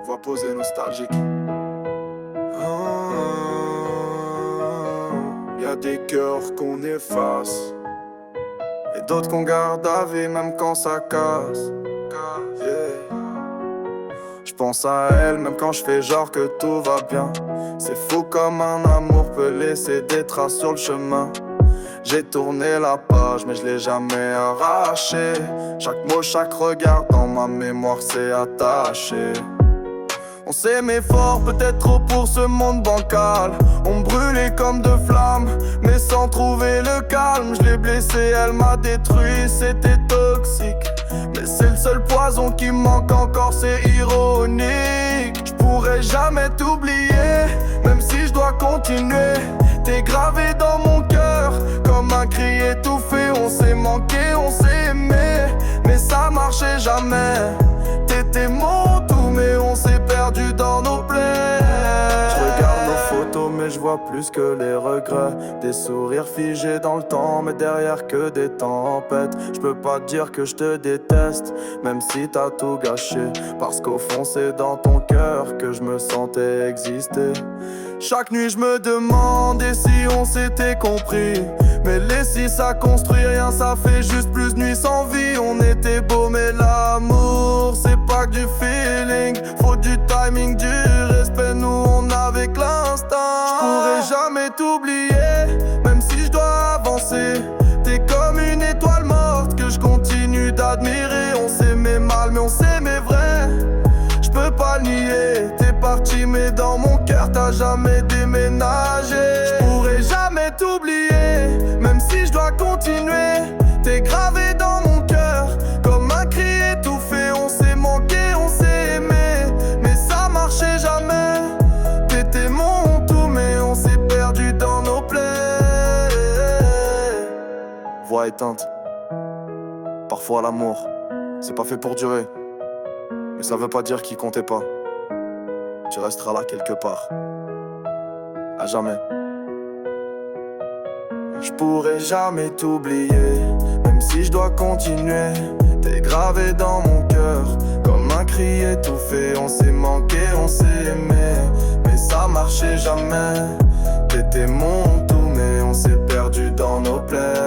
Voix posée nostalgique. Y'a des cœurs qu'on efface et d'autres qu'on garde à vie même quand ça casse. Yeah. J'pense à elle même quand je fais genre que tout va bien. C'est fou comme un amour peut laisser des traces sur le chemin. J'ai tourné la page mais je l'ai jamais arraché. Chaque mot, chaque regard dans ma mémoire s'est attaché. On s'aimait fort, peut-être trop pour ce monde bancal. On brûlait comme de flammes, mais sans trouver le calme. Je l'ai blessée, elle m'a détruit, c'était toxique. Mais c'est le seul poison qui me manque encore, c'est ironique. Je pourrais jamais t'oublier, même si je dois continuer. T'es gravé dans mon cœur, comme un cri étouffé. On s'est manqué, on s'est aimé, mais ça marchait jamais. T'étais mon tout, mais on s'est perdu dans nos plaies. Je regarde nos photos, mais je vois plus que les regrets. Des sourires figés dans le temps, mais derrière que des tempêtes. Je peux pas te dire que je te déteste, même si t'as tout gâché. Parce qu'au fond c'est dans ton cœur que je me sentais exister. Chaque nuit je me demande et si on s'était compris. Mais les si ça construit rien, ça fait juste plus de nuits sans vie. On était beau mais l'amour c'est pas que du feeling. Faut du timing, du respect, nous on avait que l'instinct. J'pourrais jamais t'oublier, même si je dois avancer. T'es comme une étoile morte que je continue d'admirer. On s'aimait mal mais on s'aimait vrai, j'peux pas le nier. T'es parti mais dans mon cœur t'as jamais déménagé. J'pourrais jamais t'oublier, même si je dois continuer. T'es gravé dans mon cœur, comme un cri étouffé. On s'est manqué, on s'est aimé, mais ça marchait jamais. T'étais mon tout, mais on s'est perdu dans nos plaies. Voix éteinte. Parfois l'amour, c'est pas fait pour durer, mais ça veut pas dire qu'il comptait pas. Tu resteras là quelque part, à jamais. J'pourrais jamais t'oublier, même si je dois continuer. T'es gravé dans mon cœur, comme un cri étouffé. On s'est manqué, on s'est aimé, mais ça marchait jamais. T'étais mon tout, mais on s'est perdu dans nos plaies.